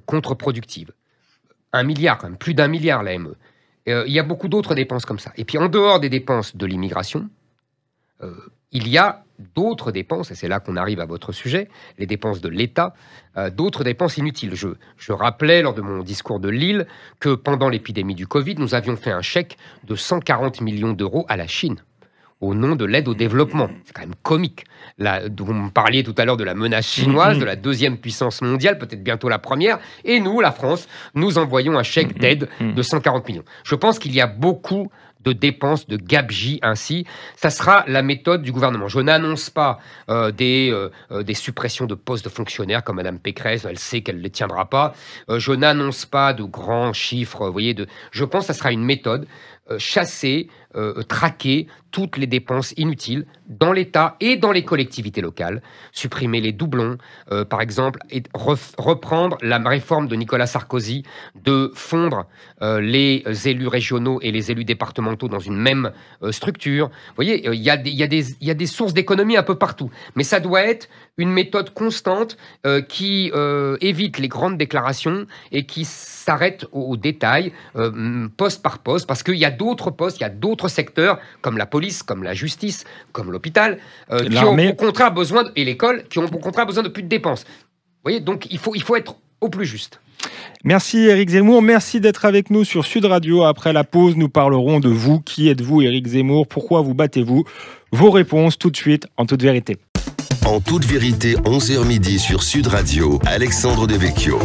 contre-productive. 1 milliard, quand même, plus d'1 milliard l'AME. Il y a beaucoup d'autres dépenses comme ça. Et puis en dehors des dépenses de l'immigration, il y a d'autres dépenses, et c'est là qu'on arrive à votre sujet, les dépenses de l'État, d'autres dépenses inutiles. Je rappelais lors de mon discours de Lille que pendant l'épidémie du Covid, nous avions fait un chèque de 140 millions d'euros à la Chine, au nom de l'aide au développement. C'est quand même comique. Là, vous me parliez tout à l'heure de la menace chinoise, de la deuxième puissance mondiale, peut-être bientôt la première, et nous, la France, nous envoyons un chèque d'aide de 140 millions. Je pense qu'il y a beaucoup de dépenses, de gabegie ainsi. Ça sera la méthode du gouvernement. Je n'annonce pas des suppressions de postes de fonctionnaires comme Mme Pécresse, elle sait qu'elle ne les tiendra pas. Je n'annonce pas de grands chiffres. Vous voyez, je pense que ça sera une méthode chasser, traquer toutes les dépenses inutiles dans l'État et dans les collectivités locales, supprimer les doublons, par exemple, et reprendre la réforme de Nicolas Sarkozy de fondre les élus régionaux et les élus départementaux dans une même structure. Vous voyez, il y a des sources d'économie un peu partout, mais ça doit être une méthode constante qui évite les grandes déclarations et qui s'arrête aux détails, poste par poste, parce qu'il y a d'autres postes, il y a d'autres secteurs, comme la police, comme la justice, comme l'hôpital, qui ont au contraire besoin, et l'école, qui ont au contraire besoin de plus de dépenses. Vous voyez, donc il faut être au plus juste. Merci Éric Zemmour, merci d'être avec nous sur Sud Radio. Après la pause, nous parlerons de vous. Qui êtes-vous, Éric Zemmour? Pourquoi vous battez-vous? Vos réponses tout de suite, en toute vérité. En toute vérité, 11h midi sur Sud Radio, Alexandre Devecchio.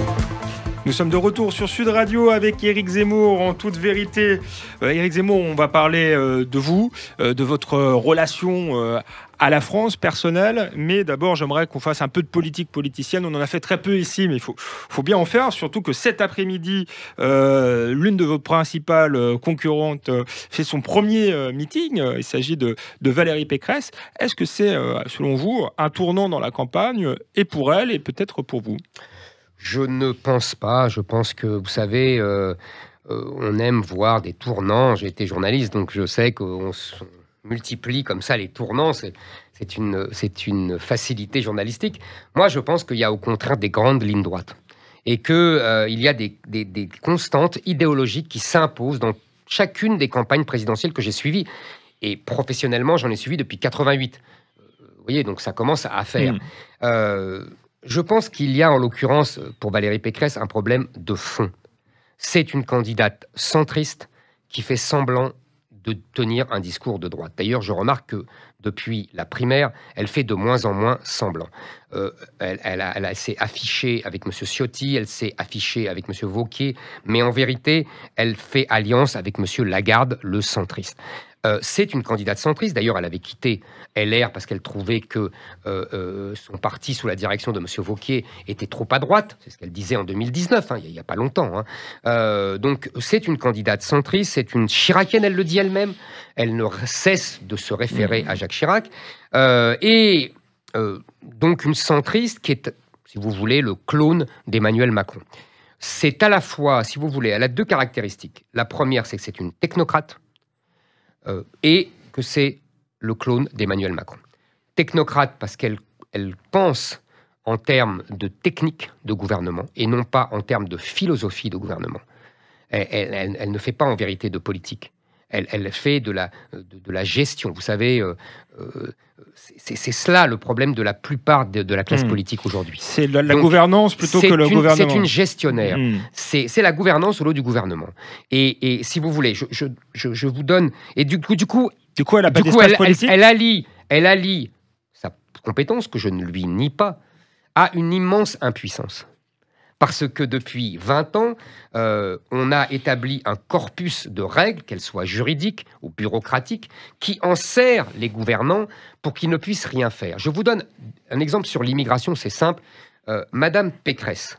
Nous sommes de retour sur Sud Radio avec Éric Zemmour, en toute vérité. Éric Zemmour, on va parler de vous, de votre relation à la France personnelle, mais d'abord j'aimerais qu'on fasse un peu de politique politicienne. On en a fait très peu ici, mais il faut bien en faire, surtout que cet après-midi, l'une de vos principales concurrentes fait son premier meeting. Il s'agit de Valérie Pécresse. Est-ce que c'est, selon vous, un tournant dans la campagne, et pour elle, et peut-être pour vous? Je ne pense pas. Je pense que, vous savez, on aime voir des tournants. J'ai été journaliste, donc je sais qu'on multiplie comme ça les tournants. C'est une facilité journalistique. Moi, je pense qu'il y a au contraire des grandes lignes droites. Et qu'il y a des constantes idéologiques qui s'imposent dans chacune des campagnes présidentielles que j'ai suivies. Et professionnellement, j'en ai suivi depuis 88. Vous voyez, donc ça commence à faire. Je pense qu'il y a, en l'occurrence, pour Valérie Pécresse, un problème de fond. C'est une candidate centriste qui fait semblant de tenir un discours de droite. D'ailleurs, je remarque que depuis la primaire, elle fait de moins en moins semblant. Elle s'est affichée avec M. Ciotti, elle s'est affichée avec M. Wauquiez, mais en vérité, elle fait alliance avec M. Lagarde, le centriste. C'est une candidate centriste. D'ailleurs, elle avait quitté LR parce qu'elle trouvait que son parti sous la direction de M. Wauquiez était trop à droite. C'est ce qu'elle disait en 2019, il n'y a pas longtemps. Donc, c'est une candidate centriste, c'est une chiracienne, elle le dit elle-même. Elle ne cesse de se référer à Jacques Chirac. Donc, une centriste qui est, si vous voulez, le clone d'Emmanuel Macron. C'est à la fois, si vous voulez, elle a deux caractéristiques. La première, c'est que c'est une technocrate. Et que c'est le clone d'Emmanuel Macron. Technocrate parce qu'elle pense en termes de technique de gouvernement et non pas en termes de philosophie de gouvernement. Elle ne fait pas en vérité de politique. Elle fait de la gestion. Vous savez, c'est cela le problème de la plupart de la classe politique aujourd'hui. C'est la gouvernance plutôt que le gouvernement. C'est une gestionnaire. C'est la gouvernance au lieu du gouvernement. Et si vous voulez, je vous donne... Et du coup elle n'a pas d'espace politique. Elle allie sa compétence, que je ne lui nie pas, à une immense impuissance. Parce que depuis 20 ans, on a établi un corpus de règles, qu'elles soient juridiques ou bureaucratiques, qui enserrent les gouvernants pour qu'ils ne puissent rien faire. Je vous donne un exemple sur l'immigration, c'est simple. Madame Pécresse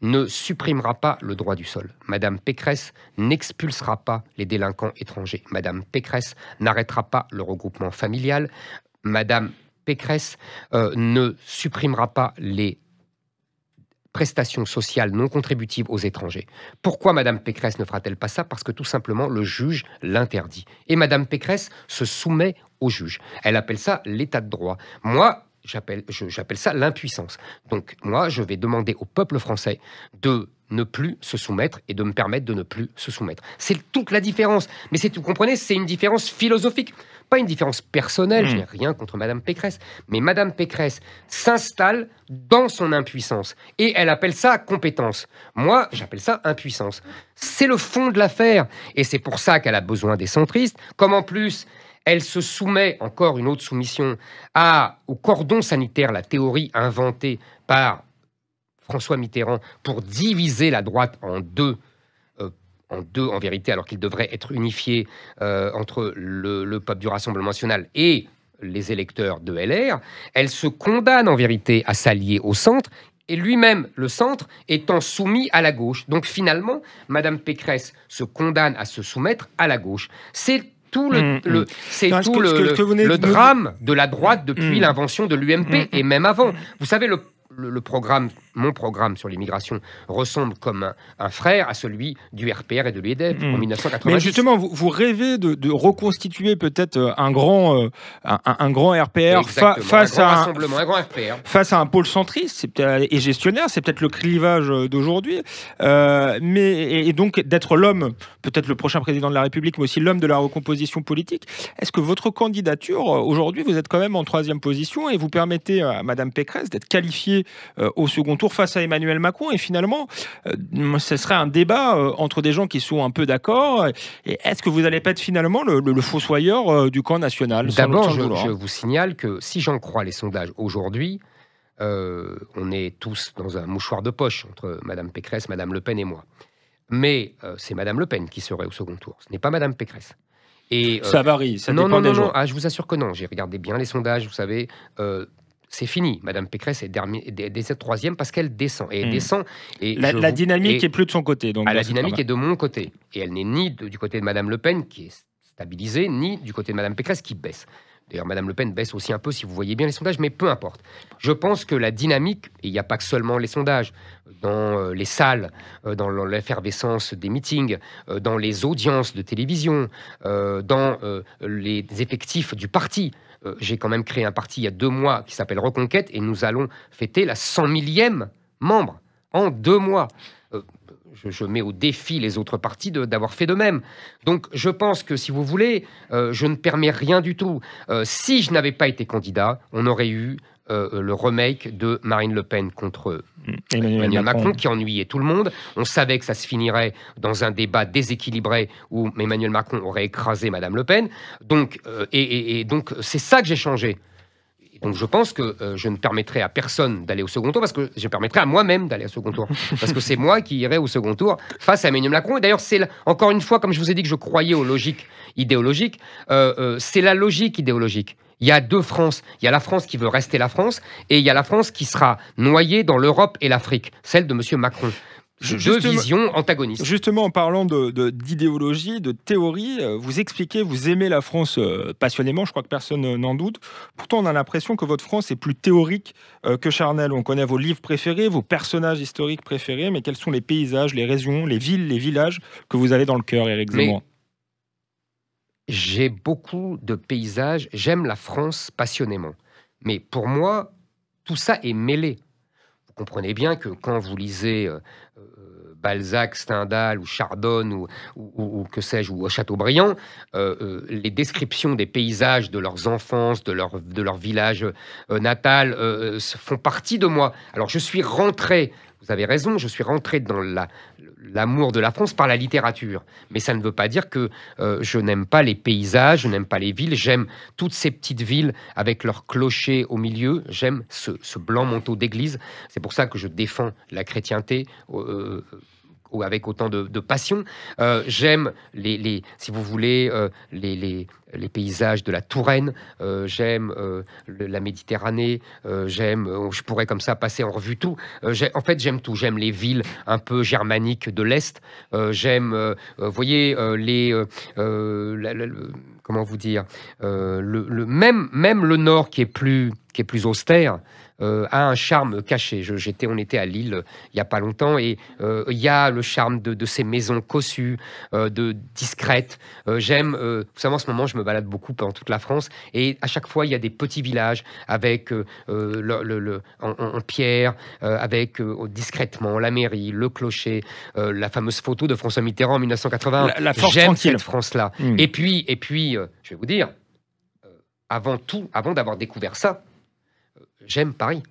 ne supprimera pas le droit du sol. Madame Pécresse n'expulsera pas les délinquants étrangers. Madame Pécresse n'arrêtera pas le regroupement familial. Madame Pécresse ne supprimera pas les prestations sociales non contributives aux étrangers. Pourquoi Madame Pécresse ne fera-t-elle pas ça? Parce que tout simplement, le juge l'interdit. Et Madame Pécresse se soumet au juge. Elle appelle ça l'état de droit. Moi, j'appelle ça l'impuissance. Donc, moi, je vais demander au peuple français de ne plus se soumettre et de me permettre de ne plus se soumettre. C'est toute la différence. Mais vous comprenez, c'est une différence philosophique, pas une différence personnelle. Je n'ai rien contre Madame Pécresse. Mais Madame Pécresse s'installe dans son impuissance. Et elle appelle ça compétence. Moi, j'appelle ça impuissance. C'est le fond de l'affaire. Et c'est pour ça qu'elle a besoin des centristes. Comme en plus, elle se soumet, encore une autre soumission, au cordon sanitaire, la théorie inventée par François Mitterrand pour diviser la droite en deux en vérité, alors qu'il devrait être unifié entre le peuple du Rassemblement national et les électeurs de LR. Elle se condamne en vérité à s'allier au centre, et lui-même, le centre, étant soumis à la gauche. Donc finalement, Madame Pécresse se condamne à se soumettre à la gauche. C'est tout le drame de la droite depuis l'invention de l'UMP et même avant. Vous savez, mon programme sur l'immigration ressemble comme un frère à celui du RPR et de l'UEDF en 1990. Mais justement, vous rêvez de reconstituer peut-être un grand RPR face à un grand RPR. Face à un pôle centriste et gestionnaire, c'est peut-être le clivage d'aujourd'hui, et donc d'être l'homme, peut-être le prochain président de la République, mais aussi l'homme de la recomposition politique. Est-ce que votre candidature, aujourd'hui, vous êtes quand même en 3e position et vous permettez à Madame Pécresse d'être qualifiée au second tour face à Emmanuel Macron, et finalement, ce serait un débat entre des gens qui sont un peu d'accord, et est-ce que vous n'allez pas être finalement le fossoyeur du camp national? D'abord, je vous signale que si j'en crois les sondages aujourd'hui, on est tous dans un mouchoir de poche entre Madame Pécresse, Madame Le Pen et moi. Mais c'est Madame Le Pen qui serait au second tour, ce n'est pas Madame Pécresse. Et, ça varie, ça dépend des jours. Je vous assure que non, j'ai regardé bien les sondages, vous savez... c'est fini. Madame Pécresse est 3e parce qu'elle descend. Et elle descend. Et la dynamique est plus de son côté. Donc la dynamique est de mon côté. Et elle n'est ni du côté de Madame Le Pen, qui est stabilisée, ni du côté de Madame Pécresse, qui baisse. D'ailleurs, Madame Le Pen baisse aussi un peu, si vous voyez bien les sondages, mais peu importe. Je pense que la dynamique, et il n'y a pas que seulement les sondages, dans les salles, dans l'effervescence des meetings, dans les audiences de télévision, dans les effectifs du parti. J'ai quand même créé un parti il y a 2 mois qui s'appelle Reconquête, et nous allons fêter la 100 millième membre en 2 mois. Je mets au défi les autres partis d'avoir fait de même. Donc je pense que, si vous voulez, je ne permets rien du tout. Si je n'avais pas été candidat, on aurait eu le remake de Marine Le Pen contre Emmanuel Macron, qui ennuyait tout le monde. On savait que ça se finirait dans un débat déséquilibré où Emmanuel Macron aurait écrasé Madame Le Pen. Donc, donc c'est ça que j'ai changé. Donc je pense que je ne permettrai à personne d'aller au second tour, parce que je permettrai à moi-même d'aller au second tour. Parce que c'est moi qui irai au second tour face à Emmanuel Macron. Et d'ailleurs, c'est encore une fois, comme je vous ai dit que je croyais aux logiques idéologiques, c'est la logique idéologique. Il y a 2 France. Il y a la France qui veut rester la France, et il y a la France qui sera noyée dans l'Europe et l'Afrique, celle de M. Macron. 2 visions antagonistes. Justement, en parlant d'idéologie, de théorie, vous expliquez, vous aimez la France passionnément, je crois que personne n'en doute. Pourtant, on a l'impression que votre France est plus théorique que charnelle. On connaît vos livres préférés, vos personnages historiques préférés, mais quels sont les paysages, les régions, les villes, les villages que vous avez dans le cœur, Éric Zemmour? J'ai beaucoup de paysages, j'aime la France passionnément. Mais pour moi, tout ça est mêlé. Vous comprenez bien que quand vous lisez Balzac, Stendhal ou Chardon ou que sais-je, ou Chateaubriand, les descriptions des paysages de leurs enfances, de leur village natal font partie de moi. Alors je suis rentré, vous avez raison, je suis rentré dans l'amour de la France par la littérature. Mais ça ne veut pas dire que je n'aime pas les paysages, je n'aime pas les villes. J'aime toutes ces petites villes avec leurs clochers au milieu. J'aime ce blanc manteau d'église. C'est pour ça que je défends la chrétienté avec autant de passion. J'aime, si vous voulez, les paysages de la Touraine. J'aime la Méditerranée. Je pourrais comme ça passer en revue tout. En fait, j'aime tout. J'aime les villes un peu germaniques de l'Est. J'aime, vous voyez, comment vous dire, même le Nord qui est plus qui est plus austère, a un charme caché. On était à Lille il n'y a pas longtemps et il y a le charme de ces maisons cossues, discrètes. J'aime, vous savez, en ce moment, je me balade beaucoup dans toute la France et à chaque fois, il y a des petits villages avec en pierre, avec discrètement la mairie, le clocher, la fameuse photo de François Mitterrand en 1981. La force J'aime tranquille. cette France-là. Et puis, je vais vous dire, avant d'avoir découvert ça, j'aime Paris.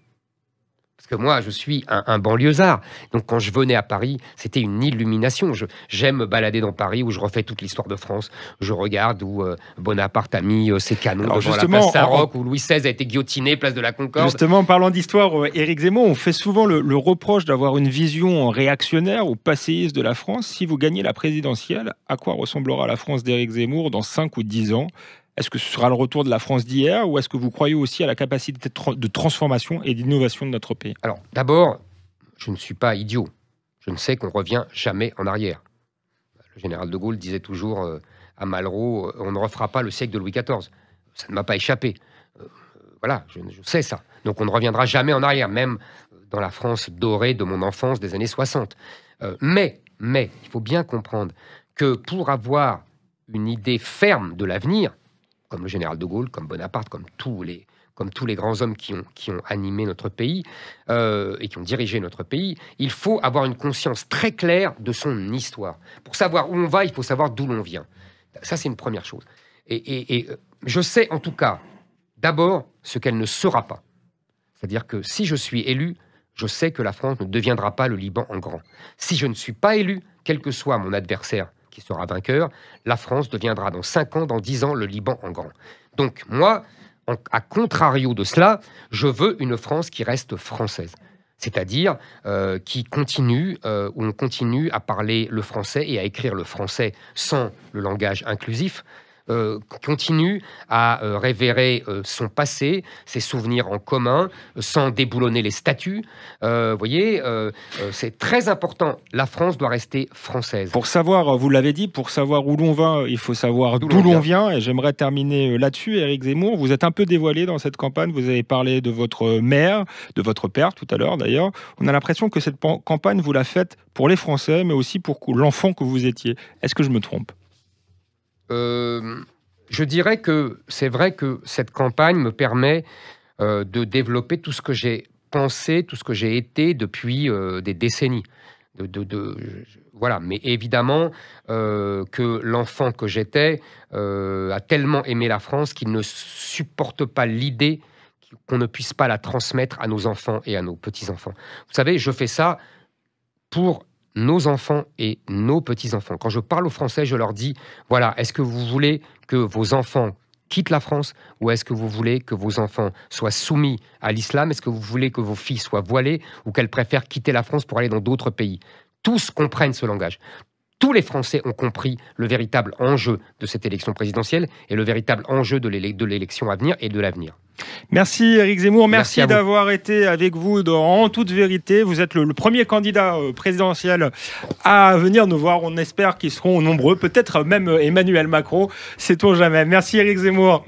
Parce que moi, je suis un banlieusard. Donc, quand je venais à Paris, c'était une illumination. J'aime me balader dans Paris où je refais toute l'histoire de France. Je regarde où Bonaparte a mis ses canons devant la place Saint-Roch, où Louis XVI a été guillotiné, place de la Concorde. Justement, en parlant d'histoire, Éric Zemmour, on fait souvent le reproche d'avoir une vision réactionnaire ou passéiste de la France. Si vous gagnez la présidentielle, à quoi ressemblera la France d'Éric Zemmour dans 5 ou 10 ans ? Est-ce que ce sera le retour de la France d'hier ou est-ce que vous croyez aussi à la capacité de transformation et d'innovation de notre pays ? Alors, d'abord, je ne suis pas idiot. Je ne sais qu'on ne revient jamais en arrière. Le général de Gaulle disait toujours à Malraux, on ne refera pas le siècle de Louis XIV. Ça ne m'a pas échappé. Voilà, je sais ça. Donc, on ne reviendra jamais en arrière, même dans la France dorée de mon enfance des années 60. Mais, il faut bien comprendre que pour avoir une idée ferme de l'avenir, comme le général de Gaulle, comme Bonaparte, comme tous les grands hommes qui ont animé notre pays et qui ont dirigé notre pays, il faut avoir une conscience très claire de son histoire. Pour savoir où on va, il faut savoir d'où l'on vient. Ça, c'est une première chose. Et je sais en tout cas, d'abord, ce qu'elle ne sera pas. C'est-à-dire que si je suis élu, je sais que la France ne deviendra pas le Liban en grand. Si je ne suis pas élu, quel que soit mon adversaire qui sera vainqueur, la France deviendra dans 5 ans, dans 10 ans, le Liban en grand. Donc moi, à contrario de cela, je veux une France qui reste française. C'est-à-dire qui continue, où on continue à parler le français et à écrire le français sans le langage inclusif, continue à révérer son passé, ses souvenirs en commun, sans déboulonner les statuts. Vous voyez, c'est très important. La France doit rester française. Pour savoir, vous l'avez dit, pour savoir où l'on va, il faut savoir d'où l'on vient. Et j'aimerais terminer là-dessus, Éric Zemmour. Vous êtes un peu dévoilé dans cette campagne. Vous avez parlé de votre mère, de votre père tout à l'heure d'ailleurs. On a l'impression que cette campagne, vous la faites pour les Français, mais aussi pour l'enfant que vous étiez. Est-ce que je me trompe ? Je dirais que c'est vrai que cette campagne me permet de développer tout ce que j'ai pensé, tout ce que j'ai été depuis des décennies. Voilà, mais évidemment que l'enfant que j'étais a tellement aimé la France qu'il ne supporte pas l'idée qu'on ne puisse pas la transmettre à nos enfants et à nos petits-enfants. Vous savez, je fais ça pour nos enfants et nos petits-enfants. Quand je parle aux Français, je leur dis, voilà, est-ce que vous voulez que vos enfants quittent la France ou est-ce que vous voulez que vos enfants soient soumis à l'islam ? Est-ce que vous voulez que vos filles soient voilées ou qu'elles préfèrent quitter la France pour aller dans d'autres pays ? Tous comprennent ce langage. Tous les Français ont compris le véritable enjeu de cette élection présidentielle et le véritable enjeu de l'élection à venir et de l'avenir. Merci Éric Zemmour, merci d'avoir été avec vous En toute vérité. Vous êtes le premier candidat présidentiel à venir nous voir. On espère qu'ils seront nombreux, peut-être même Emmanuel Macron, sait-on jamais. Merci Éric Zemmour.